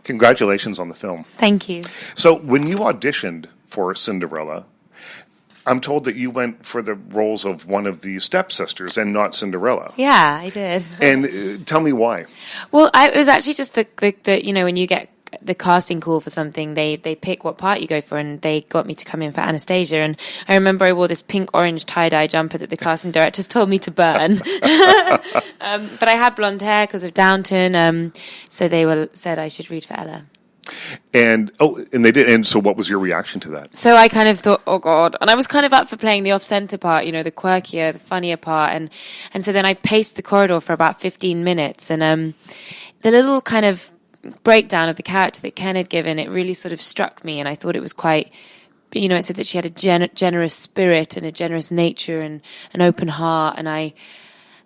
Congratulations on the film. Thank you. So when you auditioned for Cinderella, I'm told that you went for the roles of one of the stepsisters and not Cinderella. Yeah, I did. And tell me why. Well, it was actually just the when you get the casting call for something, they pick what part you go for, and they got me to come in for Anastasia. And I remember I wore this pink-orange tie-dye jumper that the casting directors told me to burn. But I had blonde hair because of Downton, so they said I should read for Ella. And they did. And so what was your reaction to that? So I kind of thought, oh God. And I was kind of up for playing the off-center part, the quirkier, the funnier part. And so then I paced the corridor for about 15 minutes. And the little kind of breakdown of the character that Ken had given, it really sort of struck me. And I thought it was quite, it said that she had a generous spirit and a generous nature and an open heart. And I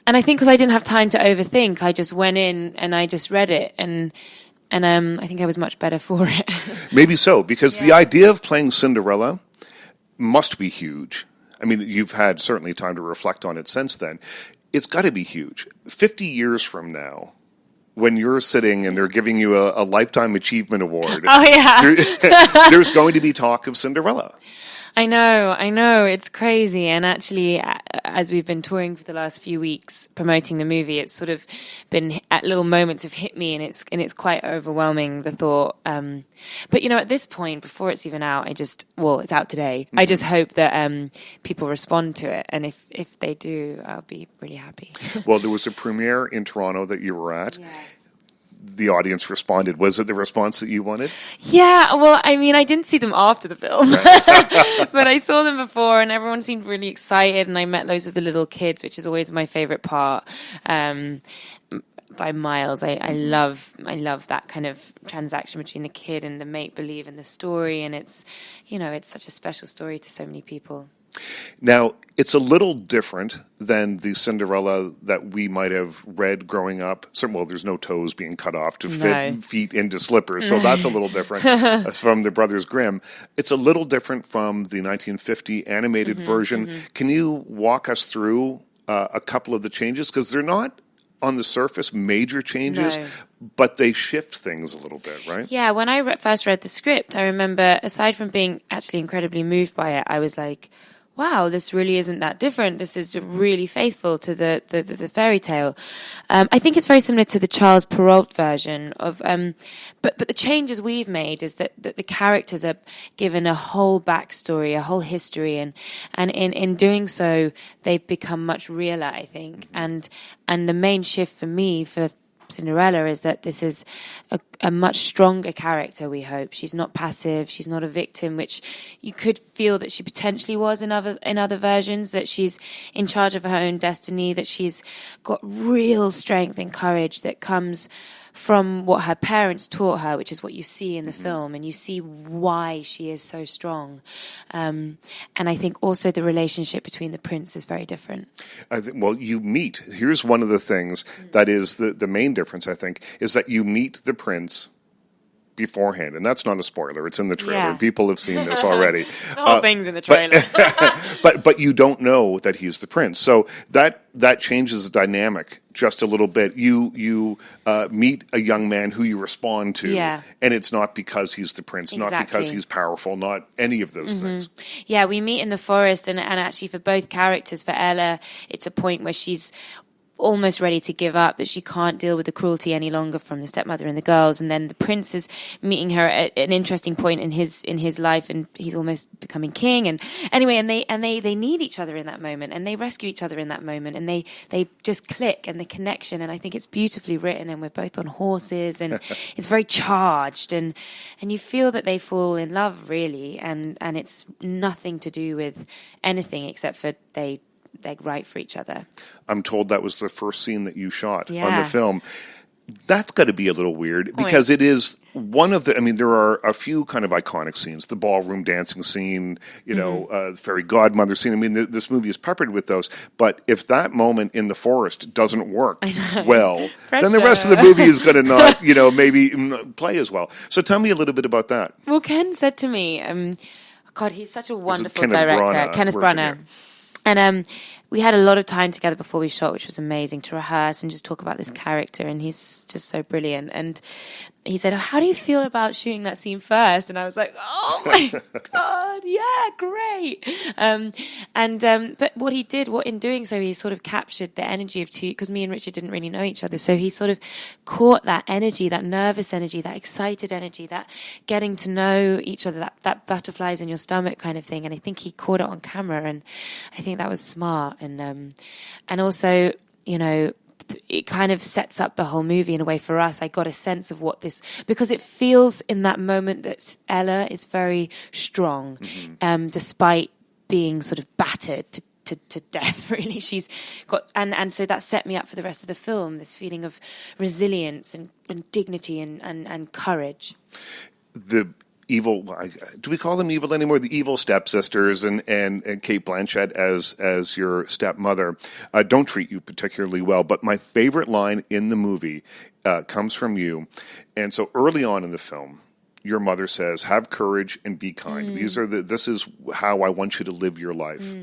think because I didn't have time to overthink, I just went in and I just read it. And I think I was much better for it. Maybe so, because the idea of playing Cinderella must be huge. I mean, you've had certainly time to reflect on it since then. It's got to be huge. 50 years from now, when you're sitting and they're giving you a Lifetime Achievement Award, there's going to be talk of Cinderella. I know, it's crazy. And actually, as we've been touring for the last few weeks promoting the movie, it's sort of been at little moments have hit me, and it's quite overwhelming, the thought. But at this point, before it's even out, it's out today. Mm-hmm. I just hope that people respond to it, and if they do, I'll be really happy. Well, there was a premiere in Toronto that you were at. Yeah. The audience responded. Was it the response that you wanted? Yeah, well, I mean, I didn't see them after the film, but I saw them before, and everyone seemed really excited, and I met loads of the little kids, which is always my favorite part. By miles. I love that kind of transaction between the kid and the make-believe and the story, and it's such a special story to so many people. Now, it's a little different than the Cinderella that we might have read growing up. Well, there's no toes being cut off to fit feet into slippers, so that's a little different from the Brothers Grimm. It's a little different from the 1950 animated version. Mm-hmm. Can you walk us through a couple of the changes? Because they're not, on the surface, major changes, but they shift things a little bit, right? Yeah, when I first read the script, I remember, aside from being actually incredibly moved by it, I was like, wow, this really isn't that different. This is really faithful to the fairy tale. I think it's very similar to the Charles Perrault version of, but the changes we've made is that the characters are given a whole backstory, a whole history, and in doing so, they've become much realer, I think. And the main shift for me for Cinderella is that this is a much stronger character, we hope. She's not passive, she's not a victim, which you could feel that she potentially was in other versions, that she's in charge of her own destiny, that she's got real strength and courage that comes from what her parents taught her, which is what you see in the film, and you see why she is so strong. And I think also the relationship between the prince is very different. Well, you meet. Here's one of the things that is the main difference, I think, is that you meet the prince beforehand, and that's not a spoiler. It's in the trailer. Yeah. People have seen this already. The whole thing's in the trailer. But you don't know that he's the prince. So that changes the dynamic just a little bit. You meet a young man who you respond to, and it's not because he's the prince, not because he's powerful, not any of those things. Yeah, we meet in the forest, and actually for both characters, for Ella, it's a point where she's almost ready to give up, that she can't deal with the cruelty any longer from the stepmother and the girls, and then the prince is meeting her at an interesting point in his life, and he's almost becoming king, and anyway, and they need each other in that moment, and they rescue each other in that moment, and they just click, and the connection, and I think it's beautifully written, and we're both on horses, and it's very charged, and you feel that they fall in love, really, and it's nothing to do with anything except for they're right for each other. I'm told that was the first scene that you shot on the film. That's got to be a little weird because it is one of the, there are a few kind of iconic scenes, the ballroom dancing scene, the fairy godmother scene. This movie is peppered with those, but if that moment in the forest doesn't work well, then the rest of the movie is going to not, maybe play as well. So tell me a little bit about that. Well, Ken said to me, God, he's such a wonderful director. Kenneth Branagh. And we had a lot of time together before we shot, which was amazing, to rehearse and just talk about this character. And he's just so brilliant. And he said, how do you feel about shooting that scene first? And I was like, oh my God, yeah, great. But what he did, in doing so, he sort of captured the energy of two, because me and Richard didn't really know each other. So he sort of caught that energy, that nervous energy, that excited energy, that getting to know each other, that butterflies in your stomach kind of thing. And I think he caught it on camera. And I think that was smart. And also, you know, it kind of sets up the whole movie in a way for us. I got a sense of what this, because it feels in that moment that Ella is very strong, despite being sort of battered to death, really. She's got, and so that set me up for the rest of the film, this feeling of resilience and dignity and courage. The evil, do we call them evil anymore? The evil stepsisters and Cate Blanchett as your stepmother don't treat you particularly well. But my favorite line in the movie comes from you. And so early on in the film, your mother says, have courage and be kind. This is how I want you to live your life.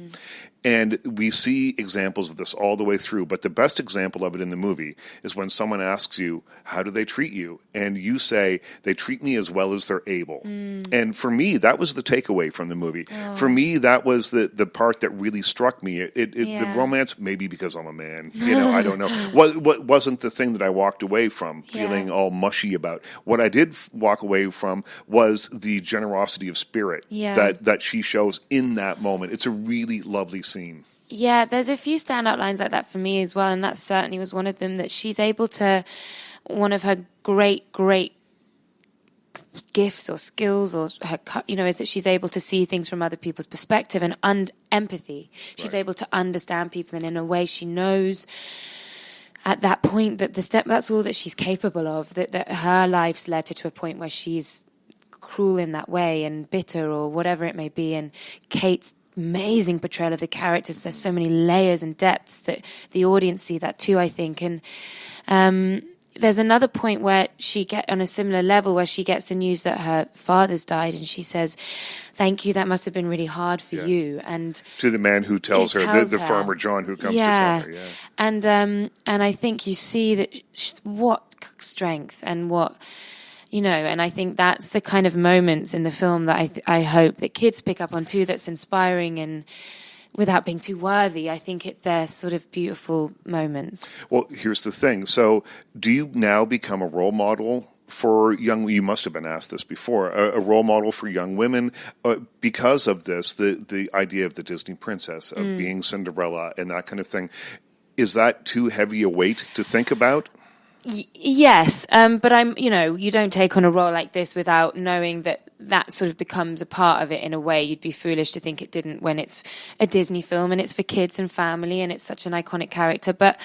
And we see examples of this all the way through. But the best example of it in the movie is when someone asks you, how do they treat you? And you say, they treat me as well as they're able. And for me, that was the takeaway from the movie. Oh. For me, that was the part that really struck me. The romance, maybe because I'm a man, I don't know. What wasn't the thing that I walked away from feeling all mushy about. What I did walk away from was the generosity of spirit that she shows in that moment. It's a really lovely scene. Yeah, there's a few standout lines like that for me as well, and that certainly was one of them, that she's able to, one of her great gifts or skills or her, is that she's able to see things from other people's perspective and empathy. She's able to understand people, and in a way she knows at that point that that's all that she's capable of, that her life's led her to a point where she's cruel in that way and bitter or whatever it may be. And Kate's amazing portrayal of the characters, there's so many layers and depths that the audience see that too, I think. And there's another point where she on a similar level, where she gets the news that her father's died, and she says, thank you, that must have been really hard for you. And to the man who tells her, the farmer John who comes to tell her. And I think you see that what strength and what, and I think that's the kind of moments in the film that I hope that kids pick up on too, that's inspiring and without being too worthy. I think they're sort of beautiful moments. Well, here's the thing. So do you now become a role model for you must have been asked this before, a role model for young women because of this, the idea of the Disney princess, of being Cinderella and that kind of thing. Is that too heavy a weight to think about? Yes, but you don't take on a role like this without knowing that sort of becomes a part of it in a way. You'd be foolish to think it didn't when it's a Disney film and it's for kids and family and it's such an iconic character. But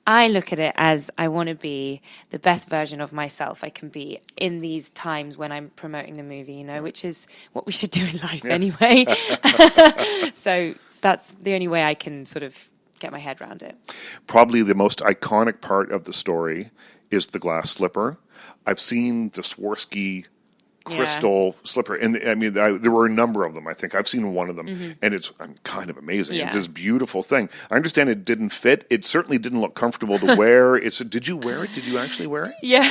I look at it as I want to be the best version of myself I can be in these times when I'm promoting the movie, which is what we should do in life anyway. So that's the only way I can sort of get my head around it. Probably the most iconic part of the story is the glass slipper. I've seen the Swarovski crystal slipper, and there were a number of them. I think I've seen one of them, and it's kind of amazing. It's this beautiful thing. I understand it didn't fit. It certainly didn't look comfortable to wear. Did you wear it? Did you actually wear it? Yeah,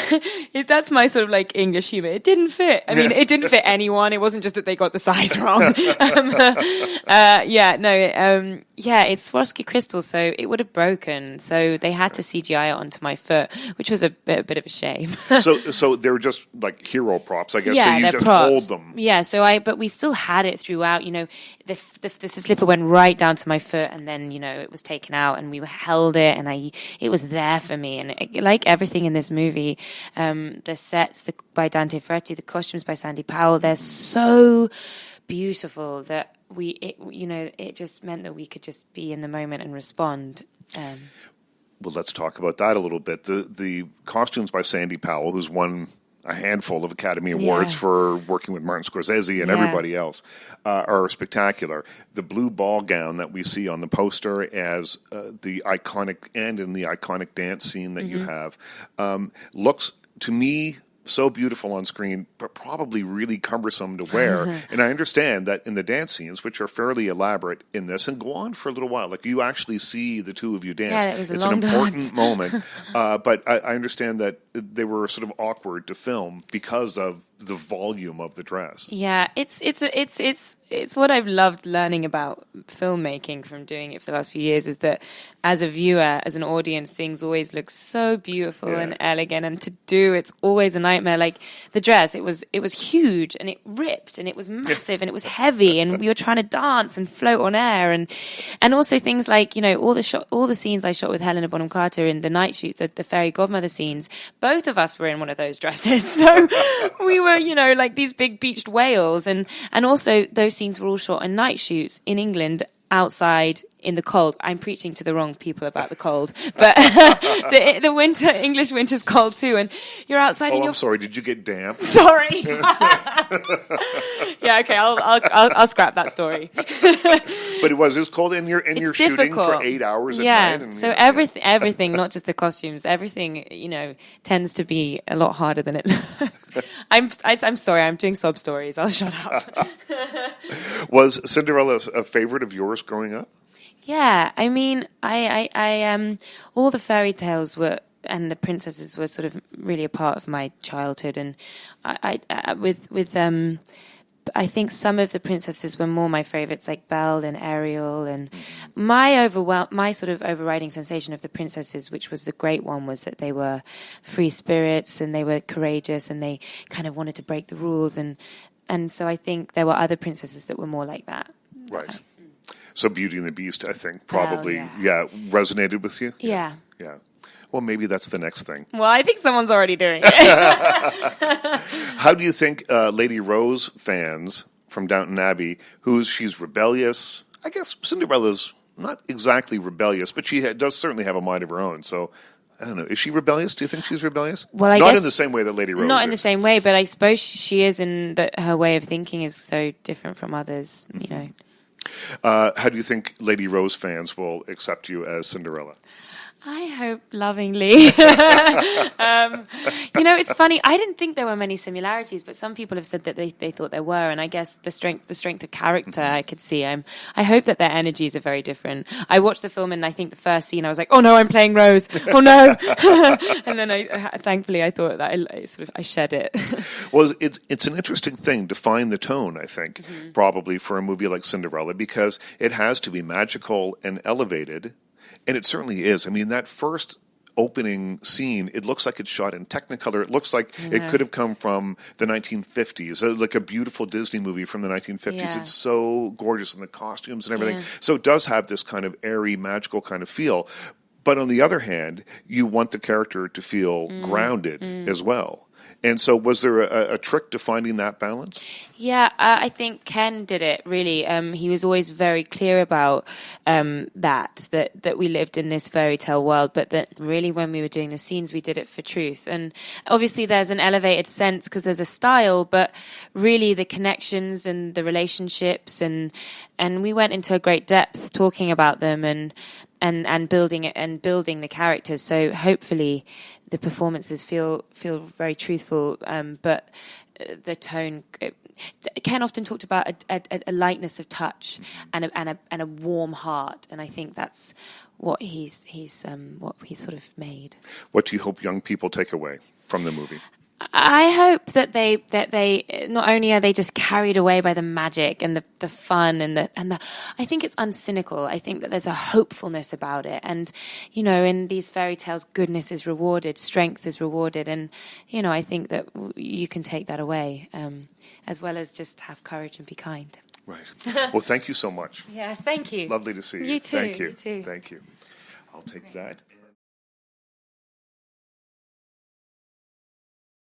that's my sort of like English humor. It didn't fit. I mean, it didn't fit anyone. It wasn't just that they got the size wrong. It's Swarovski crystal, so it would have broken. So they had to CGI it onto my foot, which was a bit of a shame. So they were just like hero props, I guess. Yeah, so you just props. hold them. Yeah, but we still had it throughout. The slipper went right down to my foot, and then it was taken out, and we held it, and it was there for me. And like everything in this movie, the sets by Dante Ferretti, the costumes by Sandy Powell, they're so beautiful that it just meant that we could just be in the moment and respond. Well, let's talk about that a little bit. The costumes by Sandy Powell, who's won a handful of Academy Awards for working with Martin Scorsese and everybody else, are spectacular. The blue ball gown that we see on the poster as the iconic, and in the iconic dance scene that you have, looks to me so beautiful on screen, but probably really cumbersome to wear. And I understand that in the dance scenes, which are fairly elaborate in this and go on for a little while, like you actually see the two of you dance. Yeah, it was a it's long an important dance. moment. But I understand that they were sort of awkward to film because of the volume of the dress. Yeah, it's what I've loved learning about filmmaking from doing it for the last few years, is that as a viewer, as an audience, things always look so beautiful and elegant, and to do, it's always a nightmare. Like the dress, it was huge and it ripped and it was massive and it was heavy and we were trying to dance and float on air, and also things like, you know, all the scenes I shot with Helena Bonham Carter in the night shoot, the fairy godmother scenes, both of us were in one of those dresses, so we were, you know, like these big beached whales, and also those scenes were all shot in night shoots in England outside in the cold. I'm preaching to the wrong people about the cold, but the winter, English winter's cold too, and you're outside. Oh, and I'm sorry. Did you get damp? Sorry. Yeah, okay. I'll scrap that story. But it was cold, and you're shooting for 8 hours at night. And, so everything, not just the costumes, everything, you know, tends to be a lot harder than it looks. I'm sorry. I'm doing sob stories. I'll shut up. Was Cinderella a favorite of yours growing up? Yeah, I mean, I all the fairy tales were, and the princesses were sort of really a part of my childhood, and I think some of the princesses were more my favorites, like Belle and Ariel, and my sort of overriding sensation of the princesses, which was the great one, was that they were free spirits and they were courageous and they kind of wanted to break the rules, and so I think there were other princesses that were more like that. Right. So Beauty and the Beast, I think, probably, resonated with you? Yeah. Yeah. Well, maybe that's the next thing. Well, I think someone's already doing it. How do you think Lady Rose fans from Downton Abbey, she's rebellious? I guess Cinderella's not exactly rebellious, but she does certainly have a mind of her own. So, I don't know. Is she rebellious? Do you think she's rebellious? Well, I not guess in the same way that Lady Rose Not is. in the same way, but I suppose she is in that her way of thinking is so different from others, you know. How do you think Lady Rose fans will accept you as Cinderella? I hope lovingly. You know, it's funny. I didn't think there were many similarities, but some people have said that they thought there were, and I guess the strength of character I could see. I hope that their energies are very different. I watched the film, and I think the first scene I was like, "Oh no, I'm playing Rose! Oh no!" And then thankfully I thought that I shed it. Well, it's an interesting thing to find the tone, I think, probably for a movie like Cinderella, because it has to be magical and elevated. And it certainly is. I mean, that first opening scene, it looks like it's shot in Technicolor. It looks like it could have come from the 1950s, like a beautiful Disney movie from the 1950s. Yeah. It's so gorgeous, and the costumes and everything. Yeah. So it does have this kind of airy, magical kind of feel. But on the other hand, you want the character to feel grounded as well. And so was there a trick to finding that balance? Yeah, I think Ken did it, really. He was always very clear about that we lived in this fairy tale world, but that really when we were doing the scenes, we did it for truth. And obviously there's an elevated sense because there's a style, but really the connections and the relationships, and we went into a great depth talking about them and building it and building the characters. So hopefully the performances feel very truthful, but the tone. Ken often talked about a lightness of touch and a warm heart, and I think that's what he's sort of made. What do you hope young people take away from the movie? I hope that they not only are they just carried away by the magic and the fun and the I think it's uncynical. I think that there's a hopefulness about it, and you know, in these fairy tales, goodness is rewarded, strength is rewarded, and you know, I think that you can take that away, as well as just have courage and be kind. Right. Well, thank you so much. Yeah, thank you. Lovely to see you. You too. Thank you. You too. Thank you. I'll take that.